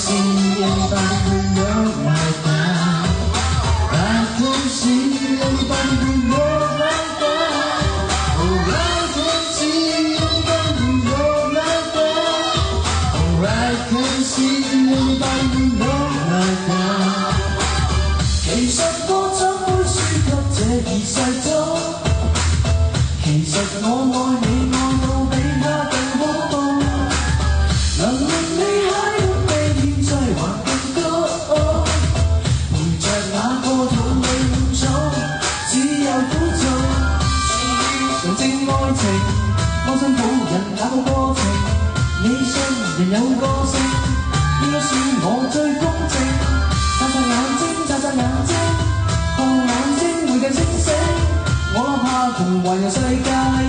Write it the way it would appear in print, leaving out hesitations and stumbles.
信任般的有爱吧，爱可信任般的有爱吧，爱可信任般的有愛吧，愛可信任般的有愛吧。其實我怎會輸給這異世中？其實我愛你愛到比他更恐怖，能令你喺本地現在還更高，陪着那個肚裏滿足，只有苦楚。純正愛情，愛上冇人那個過程，你信人有個性，應該算我最公正。眨眨眼睛，眨眨眼睛，看眼睛會更清醒。我怕同環遊世界。